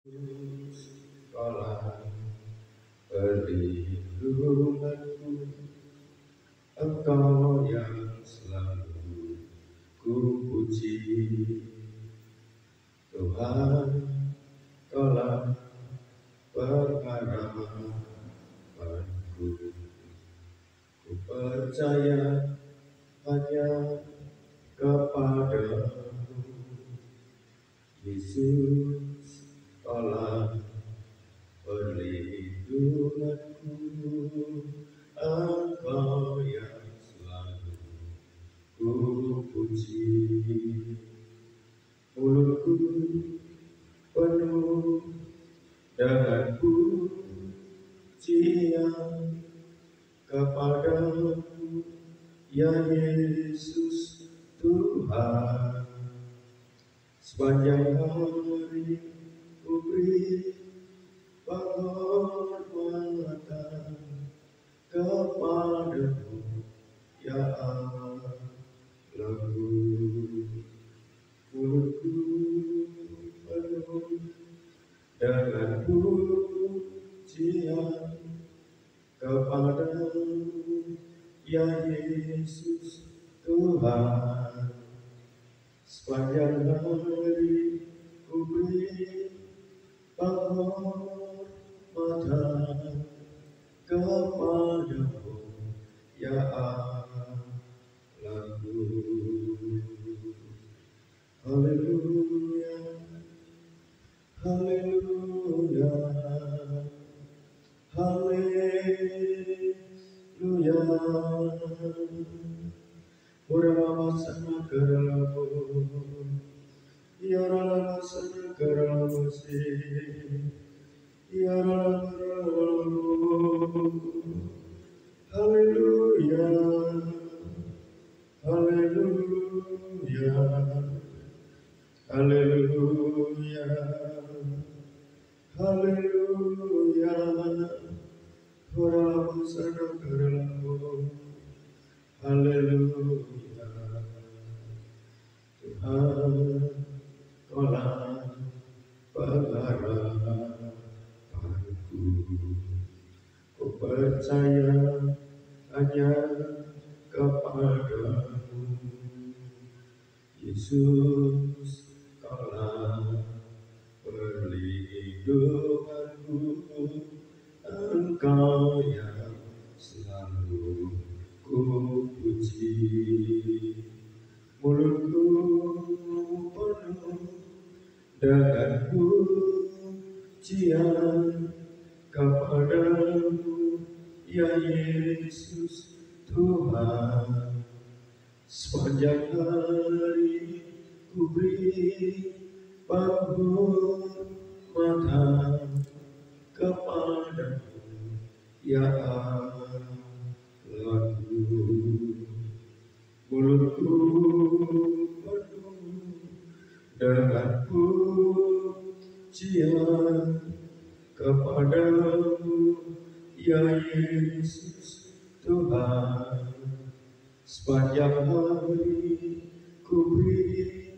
Engkaulah perlindunganku, Engkau yang selalu ku puji. Tuhan, Engkaulah pengharapanku. Ku percaya hanya kepadamu, Yesus, Engkaulah perlindunganku, Engkau yang selalu ku puji. Mulutku penuh dengan pujian kepadamu, ya Yesus Tuhan. Sepanjang hari ku beri penghormatan kepadamu, ya Allahku. Mulutku penuh dengan pujian kepadamu, ya Yesus Tuhan. Sepanjang hari ku beri penghormatan kepadamu, ya Allahku. Haleluya, haleluya, haleluya. Ora sana karalamu, ya rala sana karalamu si, ya rala. Haleluya, haleluya, haleluya, haleluya. Ora sana karalamu, haleluya. Tuhan, Engkaulah pengharapanku. Ku percaya hanya kepadamu, Yesus, Engkaulah perlindunganku, Engkau yang selalu ku puji. Mulutku penuh dengan pujian kepadamu, ya Yesus Tuhan. Sepanjang hari ku beri penghormatan kepadamu, ya Allahku. Mulutku penuh dengan pujian kepadamu, ya Yesus Tuhan. Sepanjang hari ku beri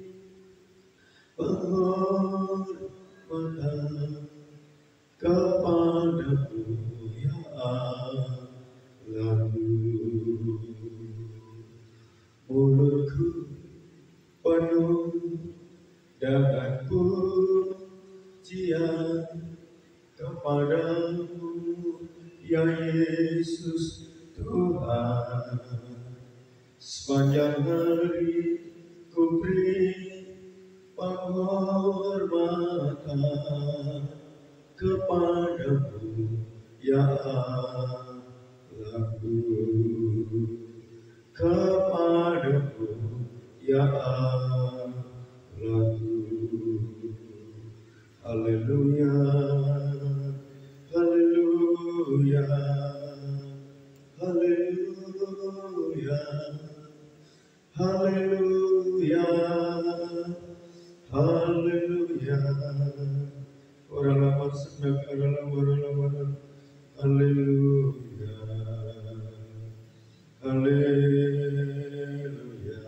penghormatan kepadamu, ya Allahku. Mulutku penuh dengan pujian kepadamu, ya Yesus Tuhan. Sepanjang hari ku beri penghormatan kepadamu, ya Allahku. Kepadamu, ya Allahku. Haleluya, haleluya, haleluya, haleluya, haleluya. Orang lama senang, orang lama. Haleluya, haleluya, haleluya,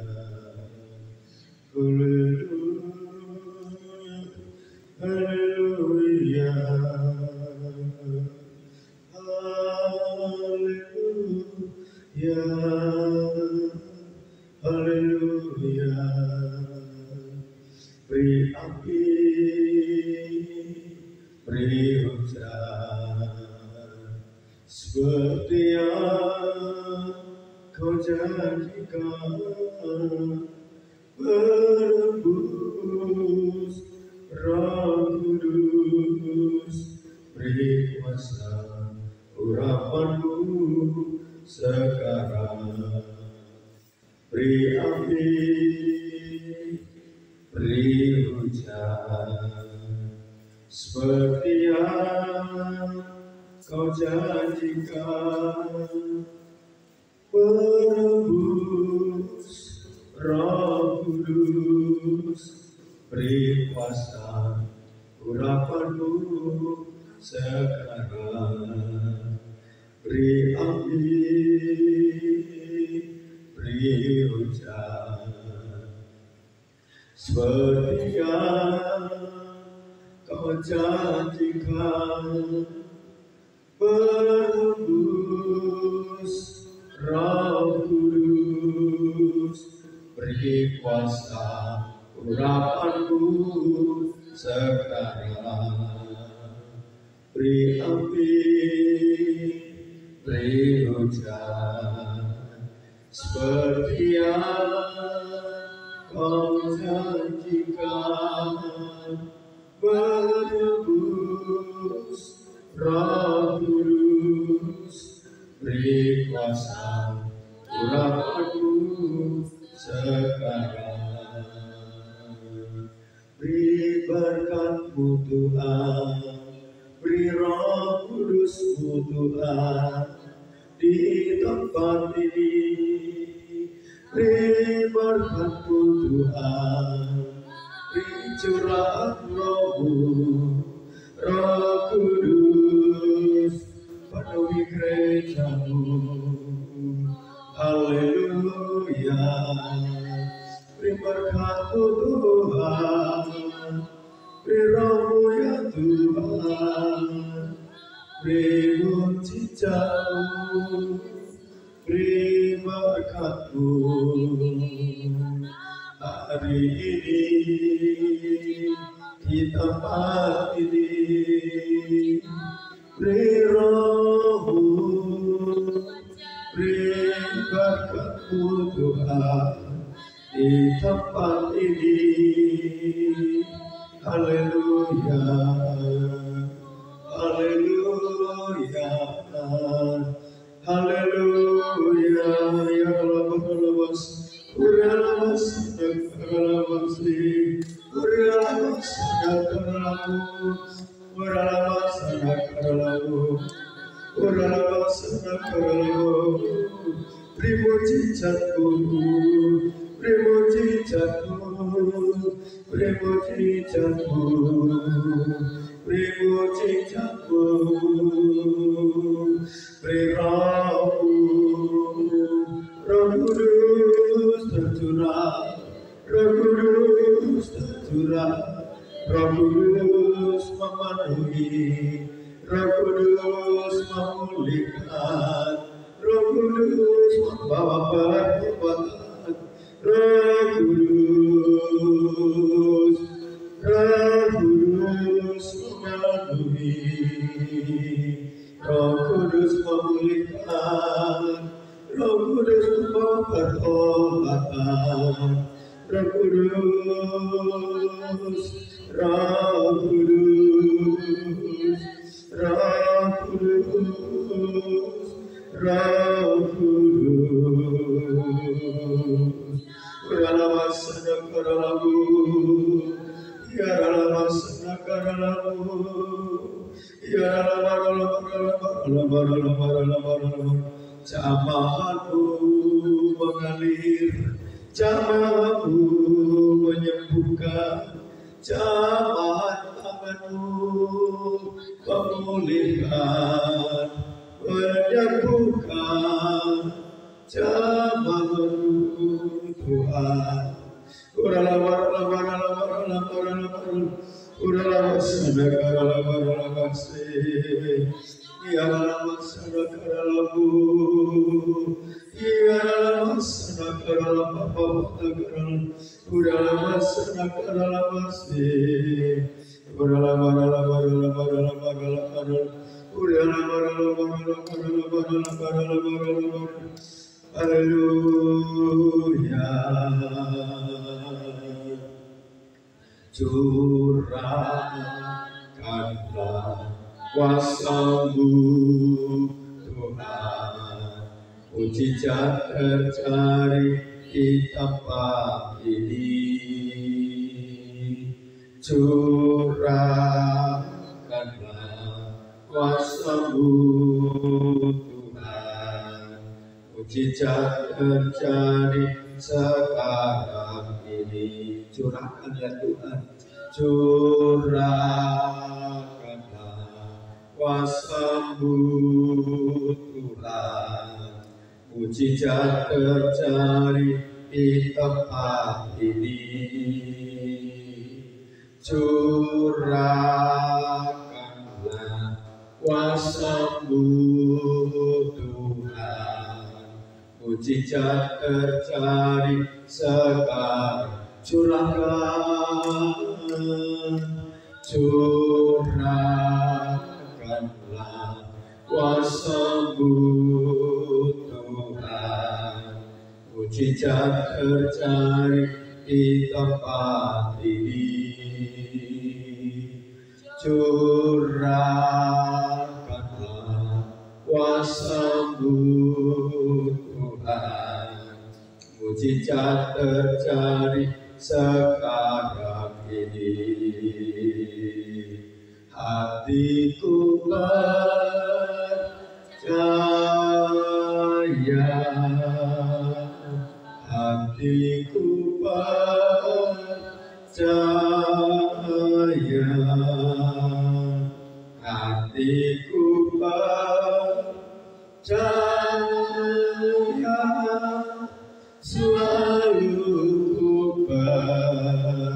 haleluya. Berembus Roh Kudus, beri kuasa urapanmu sekarang. Beri api, beri hujan, seperti yang kau janjikan. Berembus Roh Kudus, beri kuasa urapanmu sekarang. Beri api, beri hujan, seperti yang kau janjikan. Berembus Roh Kudus, beri kuasa urapanmu sekarang. Beri api, beri hujan, seperti yang kau janjikan. Berembus Roh Kudus, beri kuasa urapanmu sekarang. Beri berkat-Mu Tuhan, beri Roh Kudus-Mu Tuhan di tempat ini. Beri berkat-Mu Tuhan, beri curahan Roh-Mu, Roh Kudus, penuhi gereja-Mu. Haleluya. Beri berkat-Mu Tuhan, beri Roh-Mu ya Tuhan, beri mujizat-Mu, beri berkat-Mu hari ini di tempat ini. Beri Roh-Mu, beri berkat-Mu Tuhan di tempat ini. Haleluya, haleluya, haleluya. Ya Allah, Urialamas, Urialamasi, Urialamas, Urialamas, Urialamas, beri mujizat-Mu, beri mujizat-Mu, beri mujizat-Mu, beri mujizat-Mu, beri Roh-Mu, Roh Kudus tercurah, Roh Kudus tercurah, Roh Kudus memenuhi, Roh Kudus memulihkan, Roh Kudus membawa pertobatan, Roh Kudus, Roh Kudus memenuhi, Roh Kudus memulihkan, Roh Kudus membawa pertobatan, Roh Kudus, Roh Kudus, Roh Kudus, Roh Kudus. Urialamas, jamaah-Mu mengalir, jamaah-Mu menyembuhkan, jamaah tangan-Mu memulihkan, menyembuhkan, jamaah-Mu Tuhan. haleluya. Curahkanlah kuasa-Mu Tuhan, mujizat terjadi di tempat ini. Curahkanlah kuasa-Mu Tuhan, mujizat terjadi sekarang ini. Curahkan ya Tuhan, curahkanlah kuasa-Mu Tuhan, mujizat terjadi di tempat ini. Curahkanlah kuasa-Mu Tuhan, mujizat terjadi sekarang. Curahkanlah kuasa-Mu Tuhan, mujizat terjadi di tempat ini. Curahkanlah kuasa-Mu Tuhan, mujizat terjadi sekarang ini. Hatiku percaya, hatiku percaya, hatiku percaya, selalu percaya.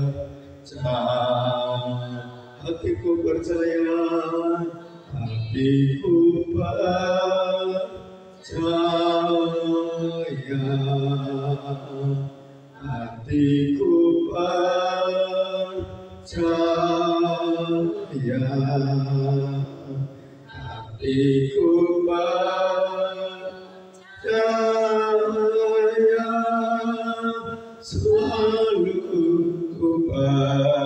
Hatiku percaya, hatiku percaya, hatiku percaya, hatiku percaya, selalu percaya.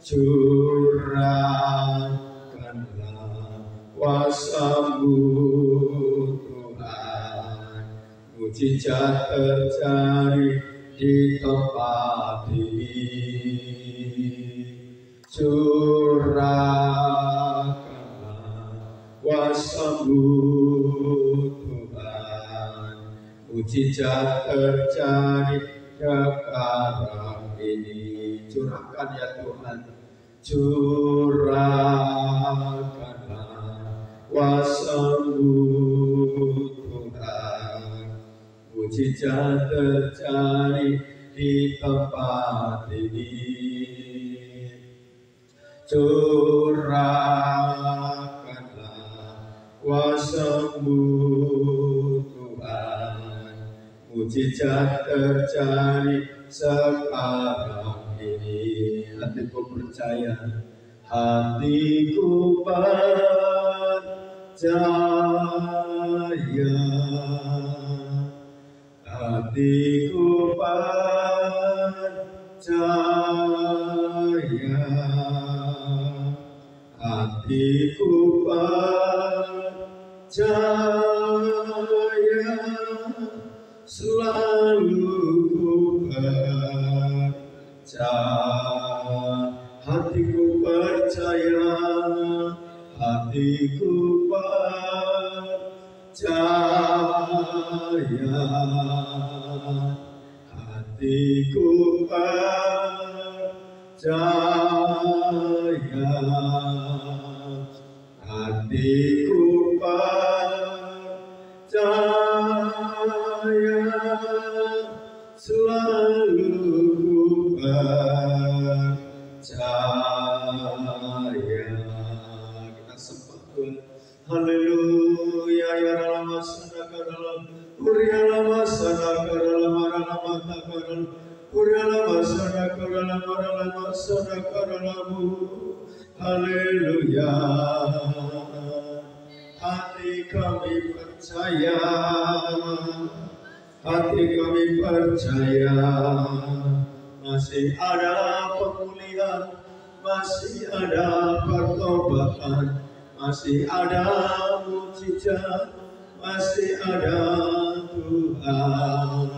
Curahkanlah kuasa-Mu Tuhan, mujizat terjadi di tempat ini. Curahkanlah kuasa-Mu Tuhan, mujizat terjadi sekarang ini. Curahkan ya Tuhan, curahkanlah kuasa-Mu Tuhan, mujizat terjadi di tempat ini. Curahkanlah kuasa-Mu Tuhan, mujizat terjadi sekarang ini. Hatiku percaya, hatiku percaya, hatiku percaya, hatiku percaya, selalu percaya. Hatiku percaya, hatiku percaya, hatiku percaya, hatiku percaya, selalu percaya. Kita sembah Tuhan. Haleluya ya Rama sadaka dalam Purya Rama sadaka dalam Rama takaran Purya Rama sadaka dalam Rama sadaka dalam. Haleluya. kami percaya, hati kami percaya, masih ada pemulihan, masih ada pertobatan, masih ada mujizat, masih ada Tuhan.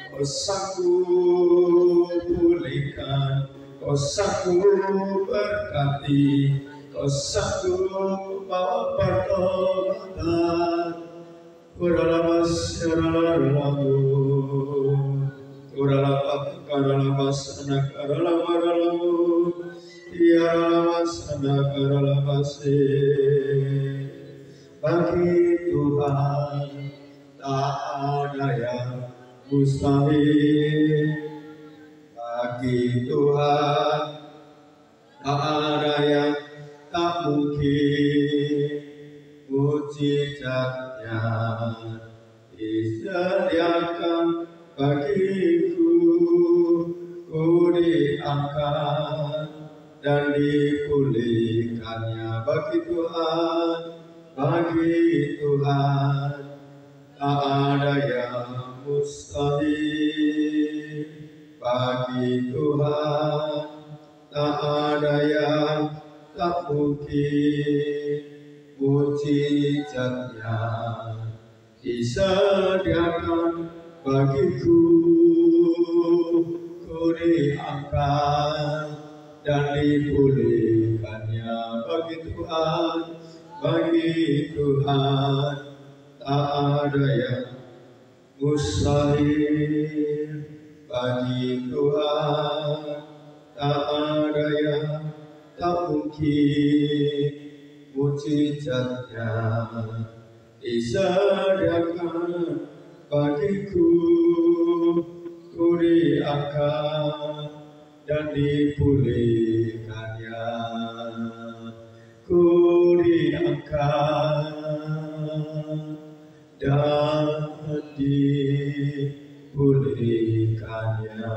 Kau sanggup pulihkan, Kau sanggup berkati, Kau sanggup bawa pertobatan. Kurala masyarakat kurala karala masana karala maralamu, tiara masana karala masih. Bagi Tuhan tak ada yang mustahil, bagi Tuhan tak ada yang tak mungkin. Mujizatnya disediakan bagiku, ku diangkat dan dipulihkannya. Bagi Tuhan tak ada yang mustahil, bagi Tuhan tak ada yang tak mungkin. Mujizatnya disediakan bagiku, ku diangkat dan dipulihkannya. Bagi Tuhan tak ada yang mustahil, bagi Tuhan tak ada yang tak mungkin. Mujizatnya disediakan bagiku, ku diangkat dan dipulihkannya, ku diangkat dan dipulihkannya.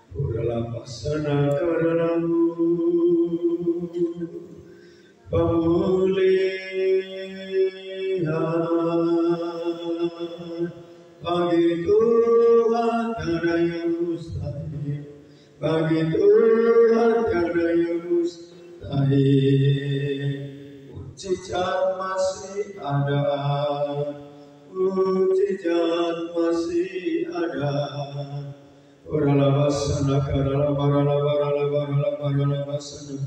Purala pasana karalamu, pemulihan. Bagi Tuhan tiada yang mustahil, bagi Tuhan tiada yang mustahil. Mujizat masih ada, mujizat masih ada. Urala basana karala barala barala barala barala basana,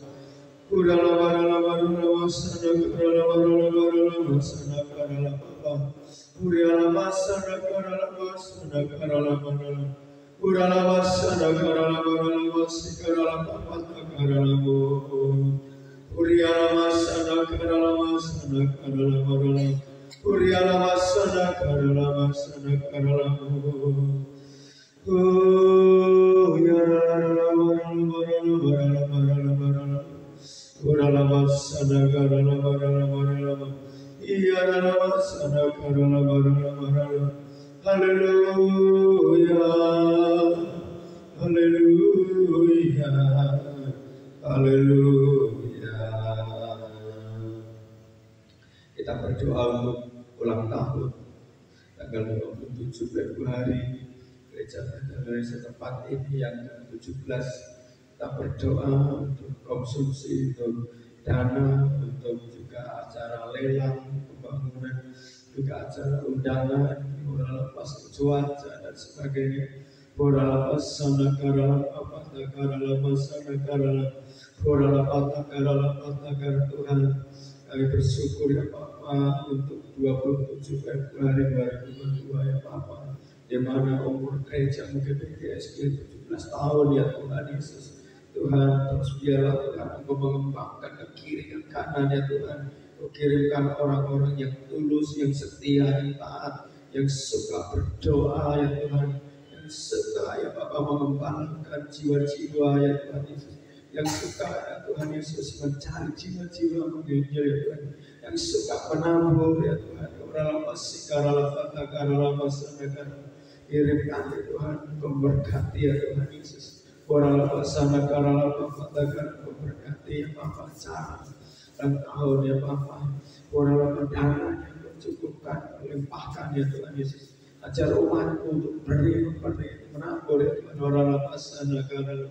urala barala barala basana karala barala barala basana karala baba, urala basana karala basana karala barala, urala basana karala barala basi karala baba karala bo, urala basana karala basana karala barala, urala basana karala basana karala bo. Oh ya la la basana karala barala barala, iya la basana karala barala barala. Haleluya, haleluya, haleluya. Kita berdoa untuk ulang tahun tanggal 27 Februari. Gereja Indonesia tempat ini yang ke-17, kita berdoa untuk konsumsi, untuk dana, untuk juga acara lelang pembangunan, juga acara undangan, moral lepas cuaca dan sebagainya. Moral lepas sana karala apa karala masana karala moral lepas karala Tuhan. Kami bersyukur ya Bapa untuk 27 Februari 2022 ya Bapa, di mana umur gereja mungkin GSG 17 tahun ya Tuhan Yesus. Tuhan terus biarlah Tuhan Engkau mengembangkan ke kiri ke kanan ya Tuhan. Engkau kirimkan orang-orang yang tulus, yang setia, yang taat, yang suka berdoa ya Tuhan, yang suka ya Bapa mengembangkan jiwa-jiwa ya Tuhan Yesus, yang suka ya Tuhan Yesus mencari jiwa-jiwa menginjil ya Tuhan, yang suka menabur ya Tuhan. Kirimkan ya Tuhan, memberkati ya Tuhan Yesus. Memberkati ya Bapak cara ulang tahun ya Bapa. Orang dananya cukupkan, limpahkan ya Tuhan Yesus. Ajar umatmu untuk beri, menabur ya Tuhan. Orang lapasana karena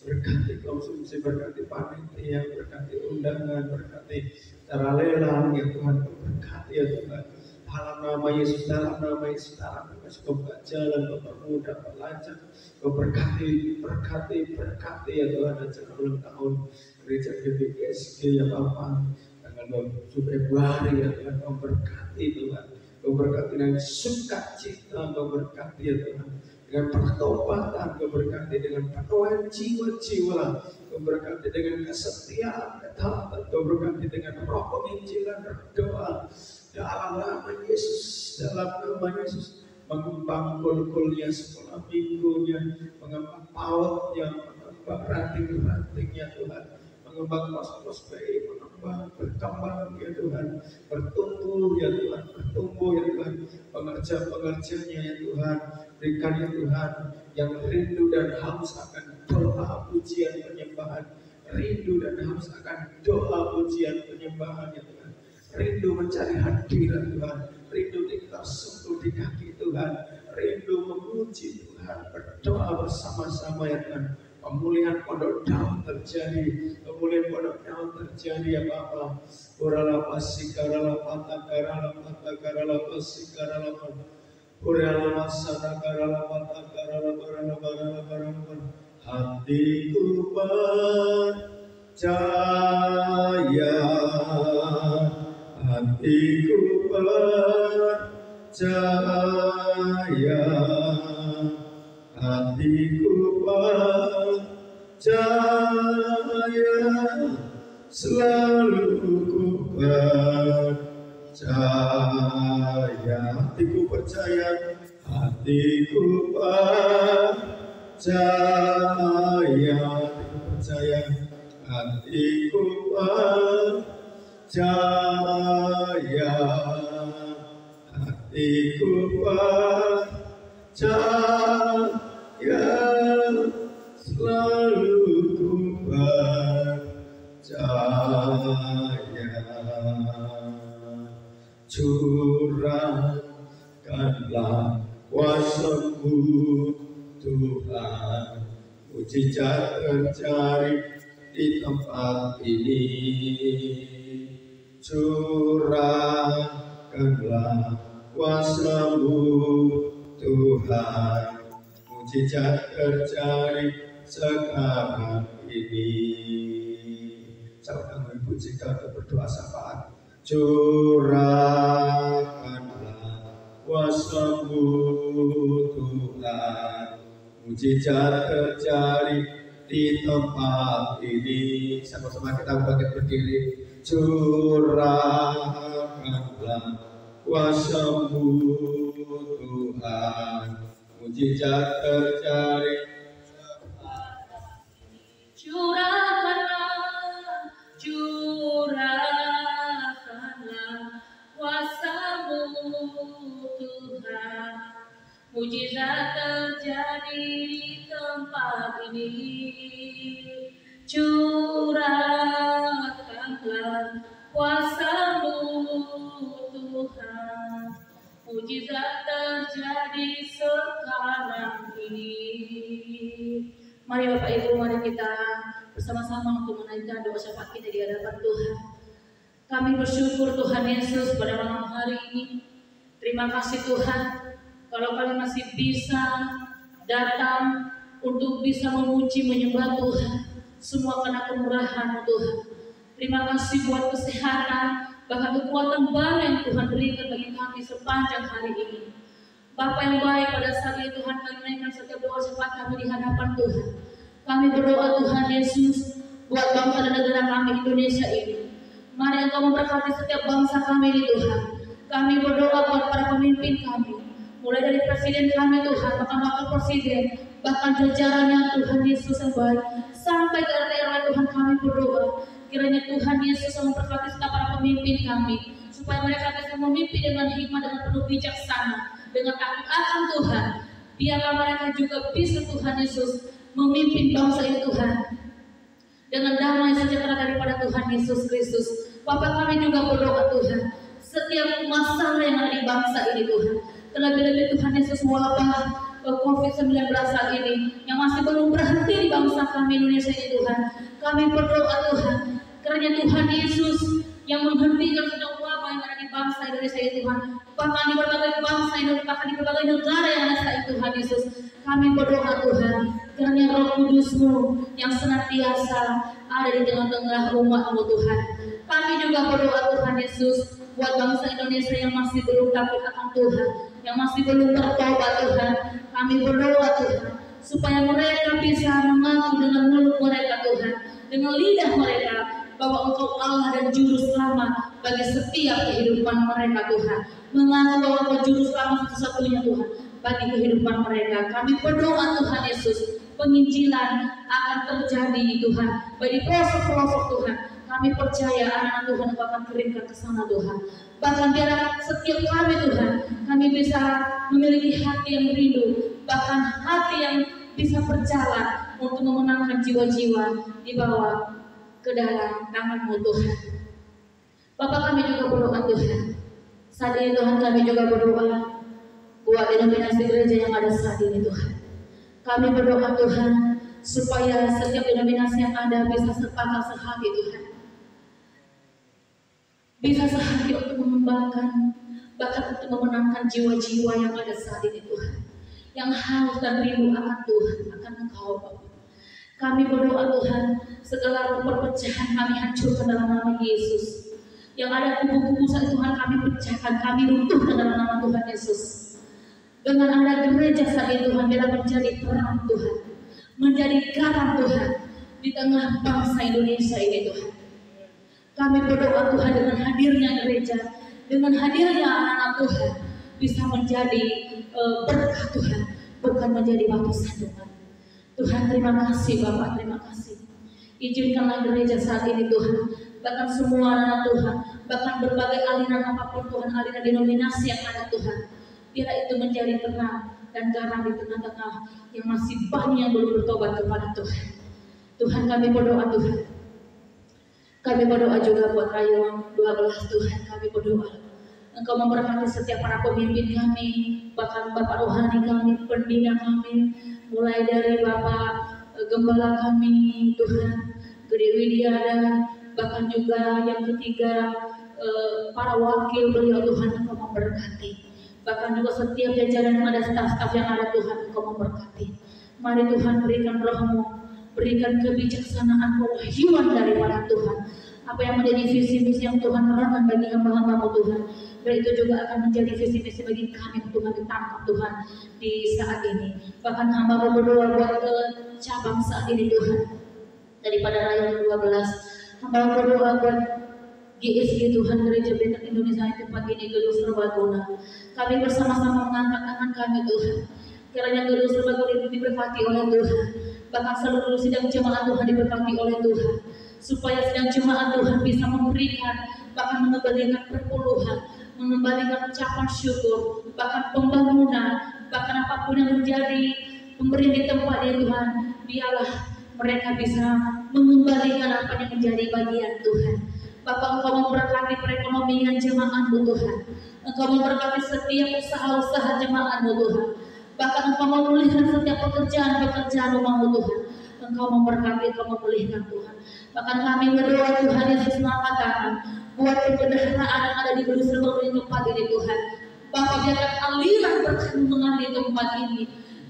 berkati konsumsi, berkati panitia, berkati undangan, berkati cara lelang ya Tuhan. Berkati ya Tuhan. Dalam nama Yesus, dalam nama Yesus, dalam nama Yesus, Kau buka jalan, Kau permudah, Kau lancar, Kau berkati ya Tuhan. Acara ulang tahun gereja GBGSG ya Bapa. Tanggal 7 Februari ya Tuhan, Kau berkati Tuhan. Kau berkati dengan sukacita, Kau berkati ya Tuhan. Dengan pertobatan, Kau berkati dengan penuhan jiwa-jiwa, Kau berkati dengan kesetiaan, ketaatan, Kau berkati dengan roh penginjilan, berdoa dalam nama Yesus, dalam nama Yesus. Mengembang kulkulnya, sekolah minggunya, mengembang pautnya, mengembang ranting-rantingnya Tuhan, mengembang pos-pos bayi, mengembang, berkembang ya Tuhan, bertumbuh ya Tuhan, pengerja-pengerjanya ya Tuhan. Berikan ya Tuhan yang rindu dan haus akan doa pujian penyembahan, rindu dan haus akan doa pujian penyembahan ya Tuhan, rindu mencari hadirat Tuhan, rindu tersentuh di kaki Tuhan, rindu memuji Tuhan, berdoa bersama-sama ya Tuhan. Pemulihan pondok daun terjadi, pemulihan pondok daun terjadi ya Bapa. Urala pasikara pata karala pata karala pasikara pata. Urala masana karala pata karala karala karala karala. Hatiku percaya, hatiku percaya, hatiku percaya, selalu ku percaya, hatiku percaya, hatiku percaya, hatiku percaya, hatiku percaya, selalu ku percaya. Curahkanlah kuasa-Mu Tuhan, mujizat terjadi di tempat ini. Curahkanlah kuasa-Mu Tuhan, mujizat terjadi sekarang ini. Sama kami pujikan dan berdoa syafaat. Curahkanlah kuasa-Mu Tuhan, mujizat terjadi di tempat ini. Sama-sama kita bangkit berdiri. Curahkanlah kuasa-Mu Tuhan, mujizat terjadi. Curahkanlah kuasa-Mu Tuhan, mujizat terjadi di tempat ini. Curahkanlah kuasa-Mu Tuhan, mujizat terjadi sekarang ini. Mari Bapak Ibu, mari kita bersama-sama untuk menaikkan doa syafaat kita di hadapan Tuhan. Kami bersyukur Tuhan Yesus pada malam hari ini. Terima kasih Tuhan, kalau kami masih bisa datang untuk bisa memuji menyembah Tuhan, semua karena kemurahan Tuhan. Terima kasih buat kesehatan, bahkan kekuatan baru yang Tuhan berikan bagi kami sepanjang hari ini. Bapa yang baik, pada saat ini Tuhan kami menaikkan setiap doa syafaat kami di hadapan Tuhan. Kami berdoa Tuhan Yesus buat bangsa dan negara kami Indonesia ini. Mari Engkau memberkati setiap bangsa kami ini Tuhan. Kami berdoa buat para pemimpin kami, mulai dari presiden kami Tuhan, bahkan wakil presiden, bahkan jajarannya Tuhan Yesus yang baik, sampai ke RT Tuhan kami berdoa. Kiranya Tuhan Yesus yang memberkati setiap para pemimpin kami, supaya mereka bisa memimpin dengan hikmat, dengan penuh bijaksana, dengan takut akan Tuhan. Biarlah mereka juga bisa Tuhan Yesus memimpin bangsa ini Tuhan dengan damai sejahtera daripada Tuhan Yesus Kristus. Bapak kami juga berdoa Tuhan, setiap masalah yang ada di bangsa ini Tuhan, terlebih-lebih Tuhan Yesus wabah COVID-19 saat ini yang masih belum berhenti di bangsa kami Indonesia ini Tuhan. Kami berdoa Tuhan, karena Tuhan Yesus yang menghentikan sedang wabah yang ada di bangsa Indonesia ini Tuhan. Bahkan di berbagai bangsa Indonesia, bahkan di berbagai negara yang ada saat Tuhan Yesus. Kami berdoa Tuhan, karena Roh Kudus-Mu yang senantiasa ada di tengah-tengah umat-Mu Tuhan. Kami juga berdoa Tuhan Yesus buat bangsa Indonesia yang masih belum takut akan Tuhan, yang masih belum bertobat Tuhan. Kami berdoa Tuhan, supaya mereka bisa mengaku dengan mulut mereka Tuhan, dengan lidah mereka, bahwa Engkau Allah dan Juru Selamat bagi setiap kehidupan mereka Tuhan. Mengaku bahwa Engkau Juru Selamat satu-satunya Tuhan bagi kehidupan mereka. Kami berdoa Tuhan Yesus, penginjilan akan terjadi Tuhan bagi pelosok-pelosok Tuhan. Kami percaya anak-anak Tuhan Engkau akan kirimkan ke sana Tuhan. Bahkan biar setiap kami Tuhan, kami bisa memiliki hati yang rindu, bahkan hati yang bisa berjalan untuk memenangkan jiwa-jiwa di bawah ke dalam tangan-Mu Tuhan. Bapak kami juga berdoa Tuhan, saat ini Tuhan kami juga berdoa buat denominasi gereja yang ada saat ini Tuhan. Kami berdoa Tuhan, supaya setiap denominasi yang ada bisa sepakat sehati Tuhan, bisa sehati untuk mengembangkan, bahkan untuk memenangkan jiwa-jiwa yang ada saat ini Tuhan, yang haus dan rindu akan Tuhan, akan Engkau Bapa. Kami berdoa Tuhan, segala perpecahan kami hancurkan dalam nama Yesus. Yang ada kubu-kubu saat Tuhan kami pecahkan, kami runtuhkan dalam nama Tuhan Yesus. Dengan ada gereja saat ini Tuhan, biarlah menjadi terang Tuhan, menjadi garam Tuhan di tengah bangsa Indonesia ini Tuhan. Kami berdoa Tuhan, dengan hadirnya gereja, dengan hadirnya anak-anak Tuhan, bisa menjadi berkah Tuhan, bukan menjadi batu sandungan. Tuhan terima kasih Bapak, terima kasih. Izinkanlah gereja saat ini Tuhan, bahkan semua anak Tuhan, bahkan berbagai aliran apapun Tuhan, aliran denominasi yang ada Tuhan, biarlah itu menjadi terang dan garam di tengah-tengah yang masih banyak yang belum bertobat kepada Tuhan. Tuhan kami berdoa Tuhan. Kami berdoa juga buat Rayon 12 Tuhan, kami berdoa Engkau memberkati setiap para pemimpin kami, bahkan Bapak rohani kami, pembina kami, mulai dari Bapak Gembala kami Tuhan, Gede Widiada, bahkan juga yang ketiga para wakil beliau Tuhan, Engkau memberkati. Bahkan juga setiap jajaran yang ada, staf-staf yang ada Tuhan, Engkau memberkati. Mari Tuhan berikan roh-Mu, berikan kebijaksanaan, kewahyuan daripada Tuhan. Apa yang menjadi visi-misi yang Tuhan terangkan bagi hamba-hamba-Mu Tuhan, dan itu juga akan menjadi visi-misi bagi kami Tuhan, ditangkap Tuhan di saat ini. Bahkan hamba berdoa buat cabang saat ini Tuhan, daripada Rayon 12, hamba berdoa buat GSG Tuhan, Gereja Benteng Indonesia yang tempat ini Gedung Serbaguna. Kami bersama-sama mengangkat tangan kami Tuhan, kiranya Gedung Serbaguna itu diberkati oleh Tuhan, bahkan seluruh sidang jemaat Tuhan diberkati oleh Tuhan, supaya sidang jemaat Tuhan bisa memberikan, bahkan mengembalikan perpuluhan, mengembalikan ucapan syukur, bahkan pembangunan, bahkan apapun yang menjadi pemberian di tempat ini Tuhan, biarlah mereka bisa mengembalikan apa yang menjadi bagian Tuhan. Bapak, Engkau memberkati perekonomian jemaat-Mu Tuhan, Engkau memberkati setiap usaha-usaha jemaat-Mu Tuhan, bahkan Engkau memulihkan setiap pekerjaan-pekerjaan rumah-Mu Tuhan. Engkau memberkati, Engkau memulihkan Tuhan. Bahkan kami berdoa Tuhan Yesus mengatakan, buat pembendaharaan yang ada di Gedung Serbaguna di tempat ini Tuhan. Bapak, biarkan aliran berkah mengalir di tempat ini.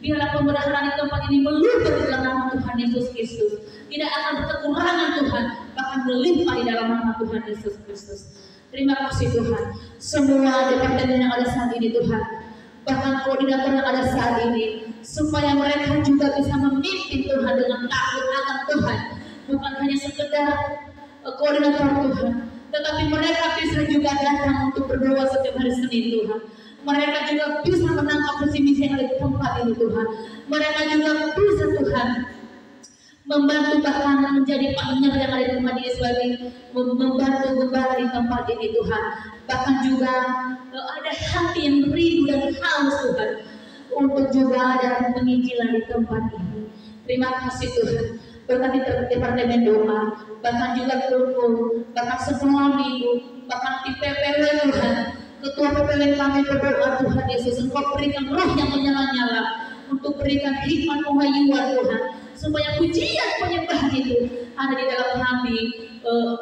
Biarlah pembendaharaan di tempat ini meluber di dalam nama Tuhan Yesus Kristus. Tidak akan berkekurangan Tuhan, bahkan melimpah di dalam nama Tuhan Yesus Kristus. Terima kasih Tuhan. Semua departemen yang ada saat ini Tuhan, bahkan koordinator yang ada saat ini, supaya mereka juga bisa memimpin Tuhan dengan takut akan Tuhan. Bukan hanya sekedar koordinator Tuhan, tetapi mereka bisa juga datang untuk berdoa setiap hari Senin Tuhan. Mereka juga bisa menangkap visi-misi yang ada di tempat ini Tuhan. Mereka juga bisa Tuhan membantu, bahkan menjadi partner yang ada di tempat ini sebagai membantu gembala di tempat ini Tuhan. Bahkan juga ada hati yang rindu dan haus Tuhan untuk juga ada penginjilan di tempat ini. Terima kasih Tuhan. berkati departemen doa, bahkan juga guru, bahkan semua minggu, bahkan di PPW Tuhan, ketua PPW kami berdoa Tuhan Yesus, Engkau berikan roh yang menyala-nyala untuk berikan hikmat penghayuan Tuhan, supaya pujian penyembahan itu ada di dalam hati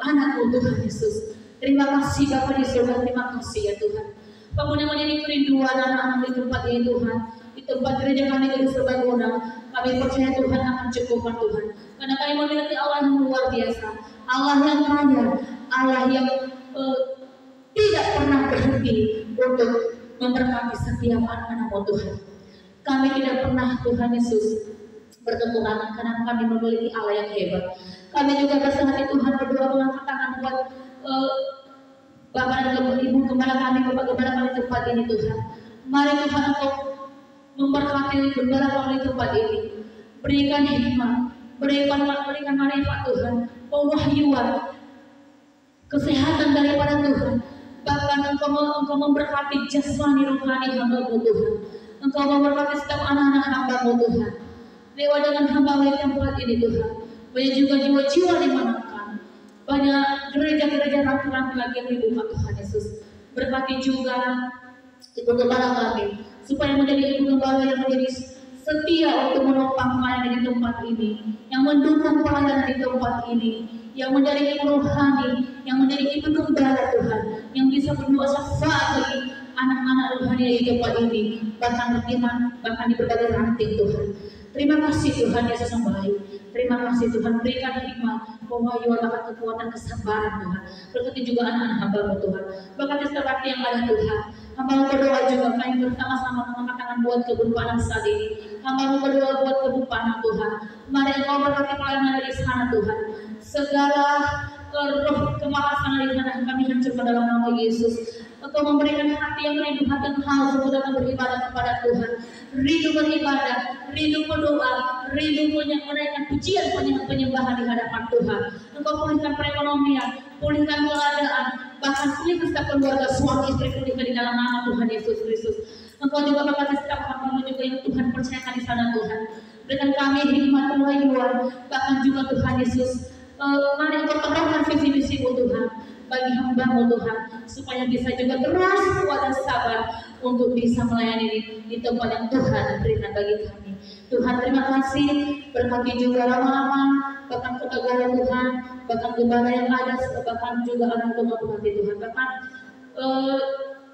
anakmu Tuhan Yesus. Terima kasih Bapak di surga, terima kasih ya Tuhan. Apapun yang menjadi kerinduan anak-anak di tempat ini Tuhan, di tempat gereja kami di Serbaguna, kami percaya Tuhan akan cukupkan Tuhan. Karena kami memiliki Allah yang luar biasa, Allah yang kaya, Allah yang tidak pernah berhenti untuk memberkati setiap anak-anak Tuhan. Kami tidak pernah Tuhan Yesus berkekurangan karena kami memiliki Allah yang hebat. Kami juga bersama Tuhan berdoa mengangkat tangan buat Bapak dan Ibu Gembala kami, Bapak Gembala kami tempat ini Tuhan. Mari Tuhan Engkau memberkati Gembala kami tempat ini. Berikan hikmat, berikan marifat Tuhan, pewahyuan, kesehatan daripada Tuhan. Bahkan Engkau memberkati jasmani rohani hamba-Mu Tuhan. Engkau memberkati setiap anak-anak hamba-Mu Tuhan. Dewa dengan hamba-Mu di tempat ini Tuhan. Banyak juga jiwa-jiwa dimenangkan. Banyak gereja-gereja laki-laki lagi yang dibuka Tuhan Yesus. Berkati juga Ibu Gembala kami, supaya menjadi Ibu Gembala yang menjadi setia untuk menopang pelayanan di tempat ini, yang mendukung pelayanan di tempat ini, yang menjadi ibu rohani, yang menjadi Ibu Gembala Tuhan, yang bisa berdoa syafaat bagi anak-anak rohani di tempat ini, bahkan di berbagai ranting Tuhan. Terima kasih Tuhan Yesus yang baik. Terima kasih Tuhan, berikan hikmat, pewahyuan, bahkan kekuatan, kesabaran Tuhan. Berkati juga anak-anak hamba-Mu Tuhan. Berkati setiap hati yang ada Tuhan. Hamba-Mu berdoa juga kami bersama-sama mengangkat tangan buat kebun panah saat ini. Hamba-Mu berdoa buat kebun panah Tuhan. Mari Engkau berkati pelayanan di sana Tuhan. Segala roh kemalasan di sana kami hancurkan dalam nama Yesus. Engkau memberikan hati yang rindu, hati yang haus untuk datang beribadah kepada Tuhan. Rindu beribadah, rindu berdoa, rindu menaikkan pujian penyembahan di hadapan Tuhan. Engkau pulihkan perekonomian, pulihkan keadaan, bahkan pulihkan setiap keluarga suami istri pulihkan di dalam nama Tuhan Yesus Kristus. Engkau juga berkati setiap hamba-Mu juga yang Tuhan percayakan di sana Tuhan. Berikan kami hikmat pewahyuan, bahkan juga Tuhan Yesus. Mari Engkau terangkan visi-misi-Mu Tuhan bagi hamba-Mu Tuhan, supaya bisa juga terus kuat dan sabar untuk bisa melayani di tempat yang Tuhan berikan bagi kami. Tuhan terima kasih, berkati juga lama-lama, bahkan kegagalan Tuhan, bahkan gembala yang ada, bahkan juga anak Tuhan berkati Tuhan, bahkan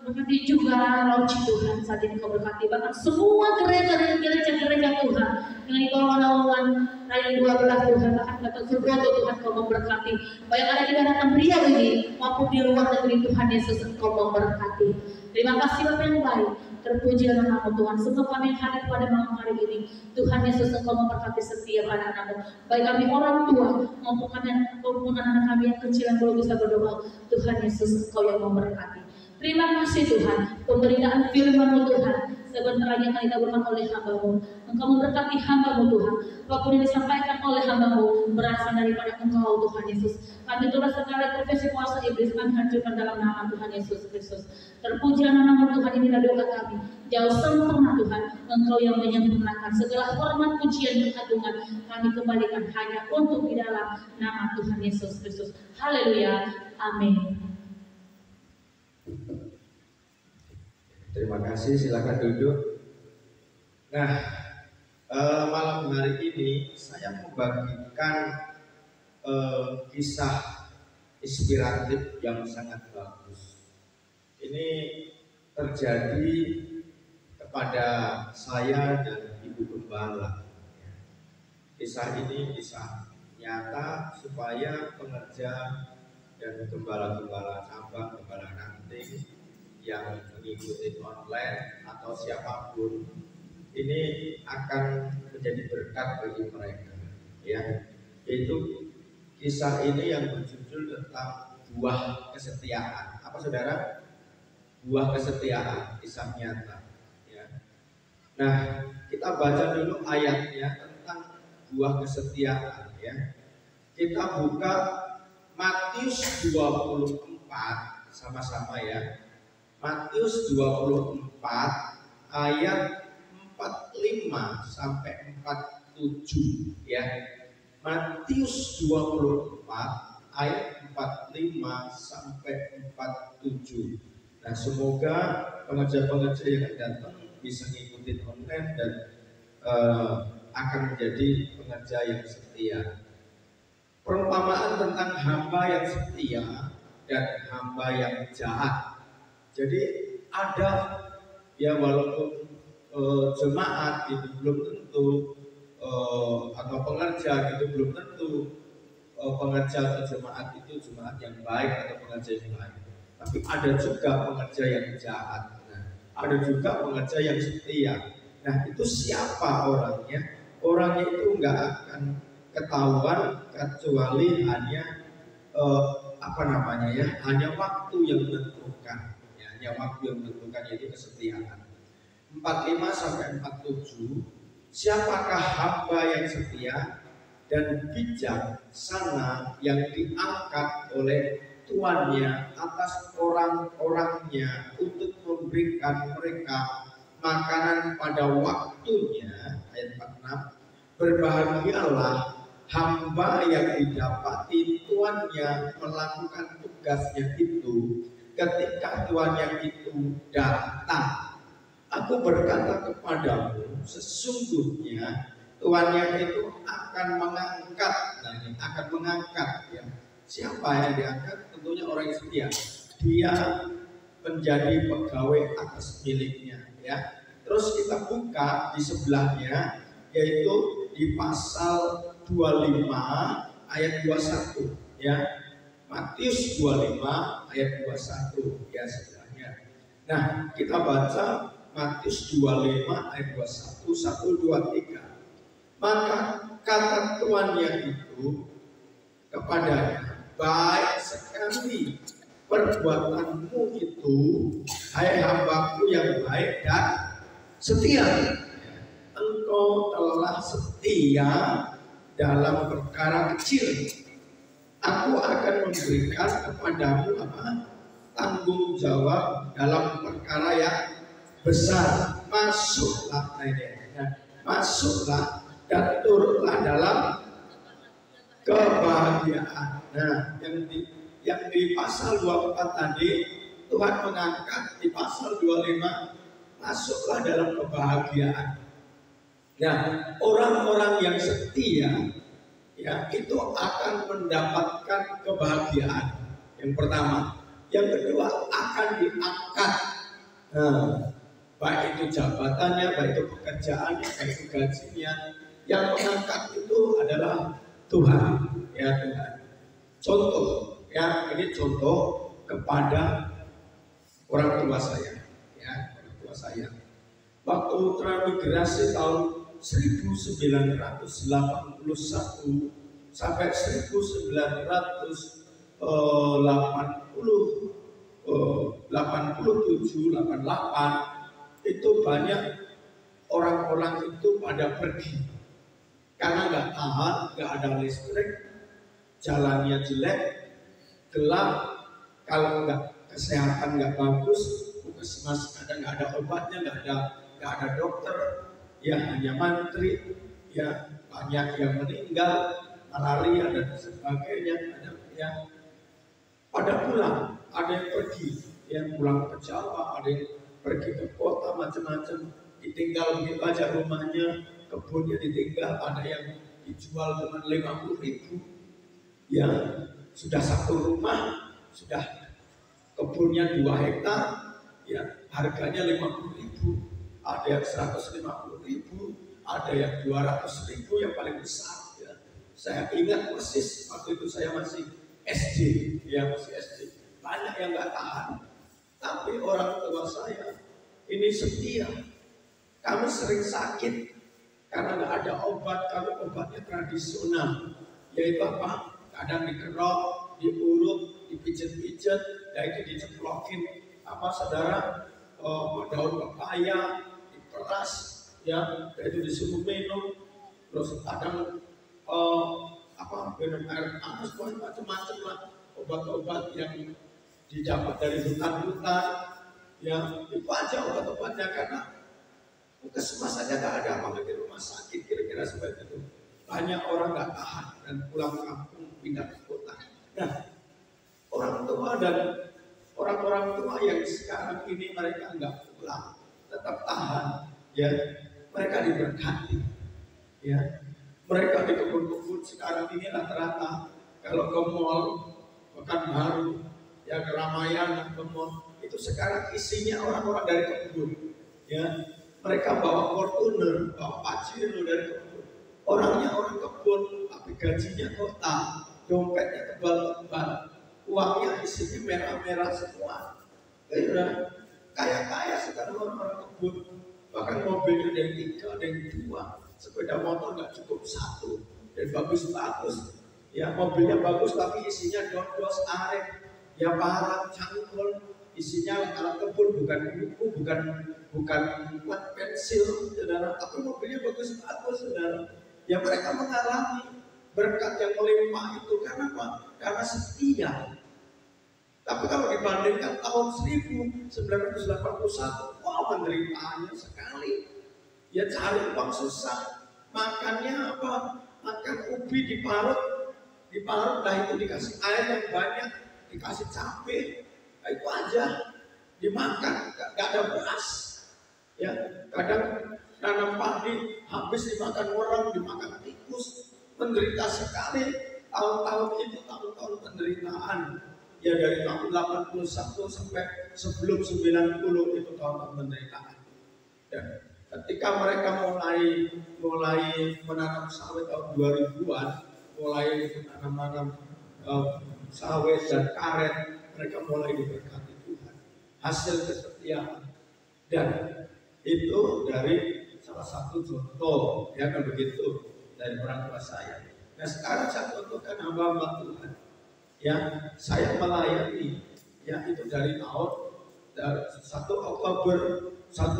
berkati juga launching Tuhan saat ini Kau berkati, bahkan semua gereja Tuhan yang di bawah naungan Raya 12 Tuhan, bahkan kata Surgoto Tuhan Kau memberkati, baik ada di daratan Riau ini maupun di luar negeri Tuhan Yesus Engkau memberkati. Terima kasih Bapak yang baik, terpuji dalam nama Tuhan. Semua kami yang hadir pada malam hari ini, Tuhan Yesus Engkau memberkati setiap anak-anak-Mu, baik kami orang tua maupun anak-anak kami yang kecil yang belum bisa berdoa. Tuhan Yesus Engkau yang memberkati. Terima kasih Tuhan, pemberitaan firman-Mu Tuhan sebentar lagi akan dikabulkan oleh hamba-Mu. Engkau memberkati hamba-Mu Tuhan, apapun yang disampaikan oleh hamba-Mu berasal daripada Engkau Tuhan Yesus. Kami turut segala profesi kuasa iblis kami hancurkan dalam nama Tuhan Yesus Kristus. Terpuji nama Tuhan, inilah doa kami. Jauh sempurna Tuhan, Engkau yang menyempurnakan segala hormat, pujian, keagungan kami kembalikan hanya untuk di dalam nama Tuhan Yesus Kristus. Haleluya, amin. Terima kasih, silakan duduk. Nah, malam hari ini saya membagikan kisah inspiratif yang sangat bagus. Ini terjadi kepada saya dan Ibu Gembala. Kisah ini kisah nyata supaya pengerja dan gembala-gembala cabang, gembala ranting yang mengikuti online atau siapapun ini akan menjadi berkat bagi mereka. Ya, itu kisah ini yang berjudul tentang buah kesetiaan. Apa saudara? Buah kesetiaan, kisah nyata. Ya. Nah, kita baca dulu ayatnya tentang buah kesetiaan. Ya, kita buka Matius 24 sama-sama ya. Matius 24 ayat 45 sampai 47 ya. Matius 24 ayat 45 sampai 47. Nah, semoga pengajar-pengajar yang datang bisa ngikutin online dan akan menjadi pengajar yang setia. Perumpamaan tentang hamba yang setia dan hamba yang jahat. Jadi ada ya, walaupun jemaat itu belum tentu atau pengerja itu belum tentu pengerja atau jemaat itu jemaat yang baik atau pengerja yang baik. Tapi ada juga pengerja yang jahat. Nah, ada juga pengerja yang setia. Nah, itu siapa orangnya? Orangnya itu nggak akan ketahuan kecuali hanya hanya waktu yang menentukan. Ya, hanya waktu yang menentukan, yaitu kesetiaan. 45 sampai 47. Siapakah hamba yang setia dan bijaksana yang diangkat oleh tuannya atas orang-orangnya untuk memberikan mereka makanan pada waktunya. Ayat 46. Berbahagialah hamba yang didapati tuannya melakukan tugasnya itu ketika tuannya itu datang. Aku berkata kepadamu, sesungguhnya tuannya itu akan mengangkat. Nah, ini akan mengangkat ya. Siapa yang diangkat? Tentunya orang yang setia. Dia menjadi pegawai atas miliknya ya. Terus kita buka di sebelahnya, yaitu di pasal 25 ayat 21 ya. Matius 25 ayat 21 ya sebelahnya. Nah, kita baca Matius 25 ayat 21, 1, 2, 3. Maka kata tuannya itu kepadanya, baik sekali perbuatanmu itu, hai hambaku yang baik dan setia. Engkau telah setia dalam perkara kecil, aku akan memberikan kepadamu tanggung jawab dalam perkara yang besar. Masuklah, masuklah dan turutlah dalam kebahagiaan. Nah, yang di pasal 24 tadi Tuhan mengangkat, di pasal 25 masuklah dalam kebahagiaan. Nah, orang-orang yang setia ya itu akan mendapatkan kebahagiaan. Yang pertama, yang kedua akan diangkat. Nah, baik itu jabatannya, baik itu pekerjaannya, baik itu gajinya. Yang mengangkat itu adalah Tuhan, ya Tuhan. Contoh, ya ini contoh kepada orang tua saya, ya orang tua saya. Waktu transmigrasi tahun 1981 sampai 1987, 88 itu banyak orang-orang itu pada pergi karena nggak tahan, nggak ada listrik, jalannya jelek, gelap, kalau nggak kesehatan nggak bagus, puskesmas kadang nggak ada obatnya, nggak ada dokter, ya hanya mantri, ya banyak yang meninggal, malaria dan sebagainya, ada yang pada pulang, ada yang pergi, yang pulang ke Jawa, ada yang pergi ke kota, macam-macam, ditinggal begitu aja rumahnya, kebunnya ditinggal, ada yang dijual dengan 50.000, ya sudah satu rumah, sudah kebunnya 2 hektar, ya harganya 50.000, ada yang 150.000, ada yang 200.000 yang paling besar. Ya. Saya ingat persis waktu itu saya masih SD, ya masih SD, banyak yang nggak tahan. Tapi orang tua saya ini setia. Kami sering sakit karena nggak ada obat, kami obatnya tradisional, yaitu apa? Kadang dikerok, diurut, dipijet-pijet, ya itu diceplokin saudara, daun pepaya, diperas, ya itu disuruh minum, terus kadang minum air panas, macam-macam lah, obat-obat yang didapat dari hutan-hutan, ya itu aja obat-obatnya karena puskesmas saja nggak ada, apalagi rumah sakit kira-kira seperti itu. Banyak orang nggak tahan. dan pulang kampung pindah ke kota. Nah, orang tua dan orang-orang tua yang sekarang ini mereka nggak pulang, tetap tahan, ya, mereka diberkati, ya, mereka di kebun-kebun sekarang ini rata-rata kalau ke mall, Pekanbaru, ya keramaian ke mall, itu sekarang isinya orang-orang dari kebun, ya, mereka bawa Fortuner, bawa Pajero dari kebun, orangnya orang kebun, tapi gajinya total, dompetnya tebal-tebal, uangnya isinya merah-merah semua, ya, kaya-kaya sekarang orang-orang kebun, bahkan mobilnya ada yang 3, ada yang 2, sepeda motor nggak cukup 1, dan bagus-bagus, ya mobilnya bagus tapi isinya dos arek, ya parang cangkul, isinya alat kebun, bukan buku, bukan pensil, saudara, tapi mobilnya bagus-bagus, saudara. Ya mereka mengalami berkat yang melimpah itu karena apa? Karena setia. Tapi kalau dibandingkan tahun 1981, wah penderitaannya sekali. Ya cari uang susah, makannya apa? Makan ubi diparut lah itu dikasih air yang banyak, dikasih cabai, nah, itu aja dimakan, gak ada beras. Ya kadang nanam padi habis dimakan orang, dimakan tikus, menderita sekali. Tahun-tahun itu tahun-tahun penderitaan. Ya dari tahun 81 sampai sebelum 90 itu tahun penderitaan. Ya, ketika mereka mulai menanam sawit tahun 2000-an, mulai menanam sawit dan karet, mereka mulai diberkati Tuhan. Hasil kesetiaan. Dan itu dari salah satu contoh, ya kan begitu, dari orang tua saya. Nah sekarang saya contohkan hamba-hamba Tuhan. Ya, saya melayani, ya itu dari tahun 1 Oktober 1995.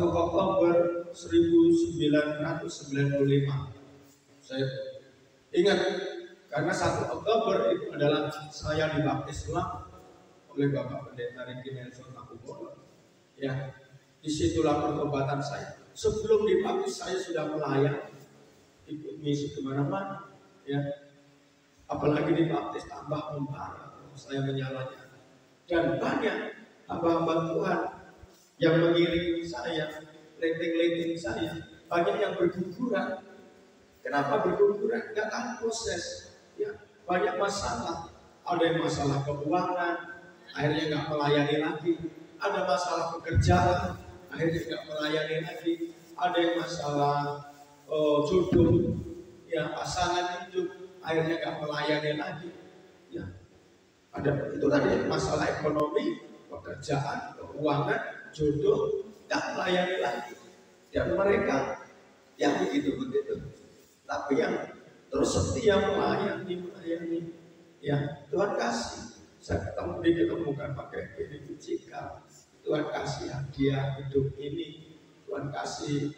Saya ingat karena 1 Oktober itu adalah saya dibaptis ulang oleh Bapak Pendeta Ricky Nelson Takubono. Ya, disitulah pertobatan saya. Sebelum dibaptis saya sudah melayani, ikut misi kemana-mana. Ya, apalagi dibaptis tambah membara, saya menyalahnya. Dan banyak hamba-hamba Tuhan yang mengiringi saya, letting saya, banyak yang berguguran. Kenapa berguguran? Gak tahu proses. Ya, banyak masalah. Ada yang masalah keuangan, akhirnya gak melayani lagi. Ada masalah pekerjaan, akhirnya gak melayani lagi. Ada yang masalah jodoh, ya pasangan hidup, akhirnya gak melayani lagi. Ya, ada itu tadi masalah ekonomi, pekerjaan, keuangan, jodoh, gak melayani lagi. Dan mereka yang begitu. Tapi yang terus setia melayani, ya Tuhan kasih. Saya ditemukan pakai piring cikal. Tuhan kasih hadiah hidup ini. Tuhan kasih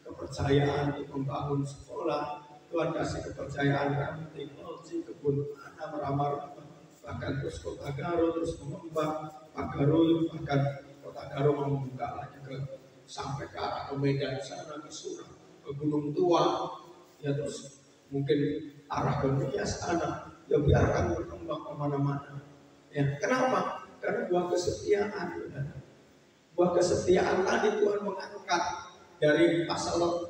kepercayaan untuk membangun sekolah. Tuhan kasih kepercayaan ranting, kebun tanam, ramah-ramah, bahkan terus Kota Garo terus mengembang, bahkan Kota Garo mau membuka lagi sampai ke arah Medan sana, ke Surang, ke Gunung Tua, ya terus mungkin arah ke Nias sana, ya biarkan berkembang kemana-mana. Ya kenapa? Karena buah kesetiaan, buah kesetiaan tadi Tuhan mengangkat dari pasal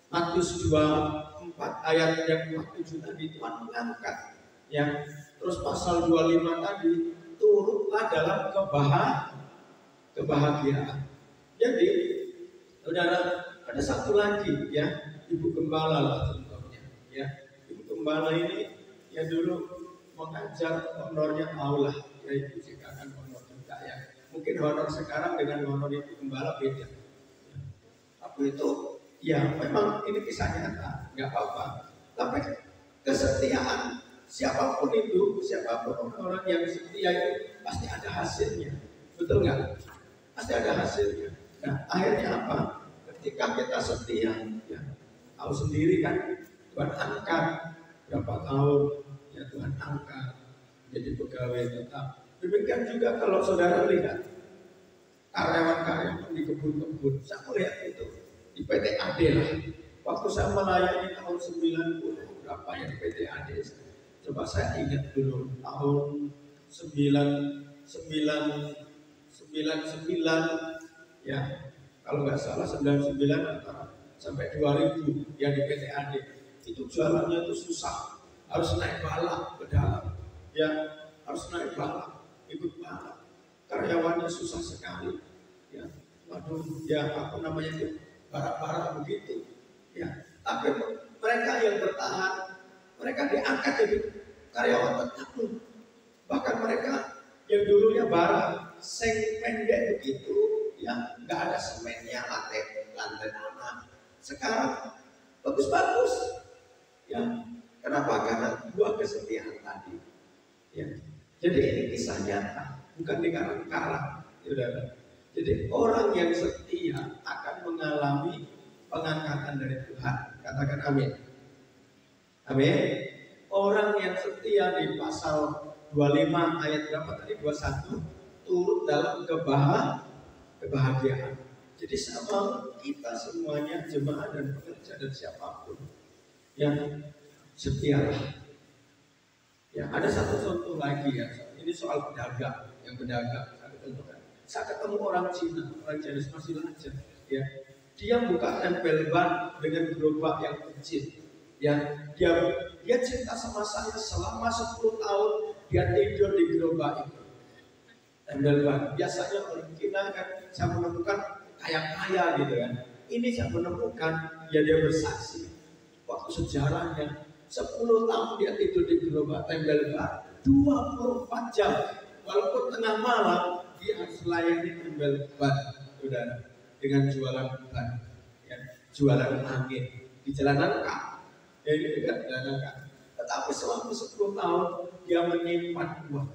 Matius 24 ayat yang 47 tadi Tuhan mengangkat, ya. Terus pasal 25 tadi turutlah dalam kebahagiaan. Jadi, saudara, ada satu lagi, ya, Ibu Gembala lah contohnya, ya. Ibu Gembala ini ya dulu mengajar, honornya tahulah, ya itu juga kan honor juga ya. Mungkin honor sekarang dengan honor Ibu Gembala beda. Tapi itu ya memang ini kisah nyata, nggak apa-apa. Tapi kesetiaan siapapun itu, siapapun orang yang setia itu pasti ada hasilnya, betul nggak? Pasti ada hasilnya. Nah akhirnya apa? Ketika kita setia, ya tahu sendiri kan Tuhan angkat berapa tahun, ya Tuhan angkat jadi pegawai tetap. Demikian juga kalau saudara lihat karyawan-karyawan di kebun-kebun, saya melihat itu. Di PT AD lah, waktu saya melayani tahun 90 berapa yang PTAD? Coba saya ingat dulu tahun 99 ya, kalau nggak salah 99 antara sampai 2000 yang di PTAD itu jualannya itu susah, harus naik balap ke dalam, ya harus naik balap, ikut balap, karyawannya susah sekali, ya, waduh, ya apa namanya itu, barak-barak begitu, ya, tapi mereka yang bertahan, mereka diangkat jadi karyawan tetap loh. Bahkan mereka yang dulunya bara, seng pendek begitu, ya nggak ada semennya, lantai tanah. Sekarang bagus-bagus, ya. Kenapa? Karena buah kesetiaan tadi. Ya. Jadi ini kisah nyata, bukan dikarang-karang. Ya, jadi orang yang setia akan mengalami pengangkatan dari Tuhan. Katakan amin. Amin. Orang yang setia di pasal 25 ayat berapa tadi? 21 turut dalam kebahagiaan. Jadi sama kita semuanya, jemaat dan pekerja dan siapapun yang setialah. Ya, ada satu contoh lagi ya. Ini soal pedagang, yang pedagang. Saya ketemu orang Cina, orang Chinese masih lanjut. Ya, dia buka tempel ban dengan gerobak yang kecil. Ya, dia cinta sama saya selama 10 tahun. Dia tidur di gerobak itu. Tempel ban. Biasanya orang Cina kan saya menemukan kaya-kaya gitu kan. Ini saya menemukan, ya dia bersaksi. Waktu sejarahnya 10 tahun dia tidur di gerobak tempel ban 24 jam. Walaupun tengah malam dia harus layani tempel ban, saudara, dengan jualan ban, ya, jualan angin di jalanan kak, ya ini dekat jalanan kak. Tetapi selama 10 tahun dia menyimpan uang,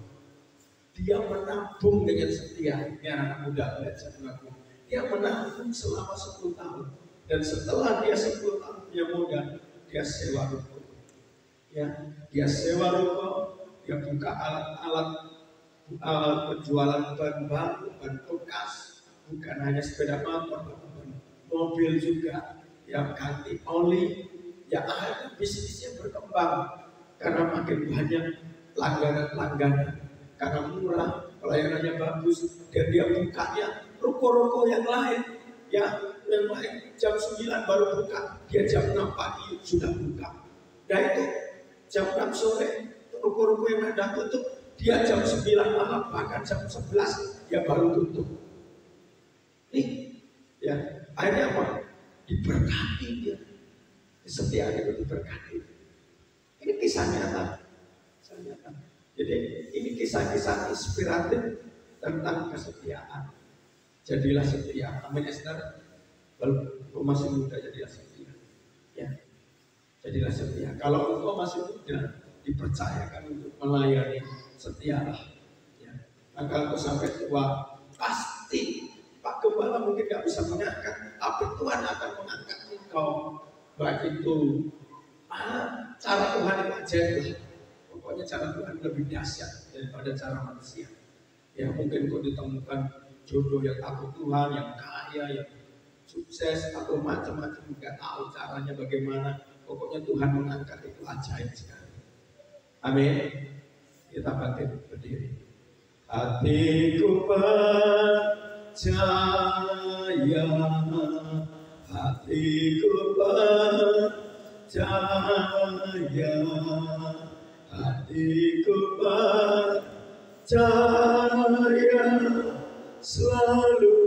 dia menabung dengan setia. Ini anak muda belajar menabung. Dia menabung selama 10 tahun, dan setelah dia 10 tahun punya modal, dia sewa ruko. Ya, dia sewa ruko, dia buka alat penjualan ban baru, ban bekas, bukan hanya sepeda motor, mobil juga, yang ganti oli, ya akhirnya bisnisnya berkembang karena makin banyak langganan, karena murah, pelayanannya bagus, dan dia bukanya ruko-ruko yang lain, ya yang lain jam 9 baru buka, dia jam 6 pagi sudah buka. Nah itu jam 6 sore ruko-ruko yang ada tutup, dia jam 9 malam, bahkan jam 11 dia baru tutup. Nih, ya akhirnya apa? Diberkati dia, kesetiaan itu diberkati. Ini kisah nyata. Jadi ini kisah-kisah inspiratif tentang kesetiaan. Jadilah setia. Amin, Esther. Kalau masih muda jadilah setia. Ya, jadilah setia. Kalau engkau masih muda, dipercayakan untuk melayani, setialah. Ya. Maka engkau sampai tua, pasti Pak Gembala mungkin gak bisa mengangkat, tapi Tuhan akan mengangkat engkau. Baik itu cara Tuhan itu ajaib. Pokoknya cara Tuhan lebih dahsyat daripada cara manusia. Ya mungkin kau ditemukan jodoh yang takut Tuhan, yang kaya, yang sukses atau macam-macam, nggak tahu caranya bagaimana. Pokoknya Tuhan mengangkat itu ajaib sekali. Amin. Kita bangkit berdiri. Hatiku percaya, hatiku percaya, hatiku percaya, selalu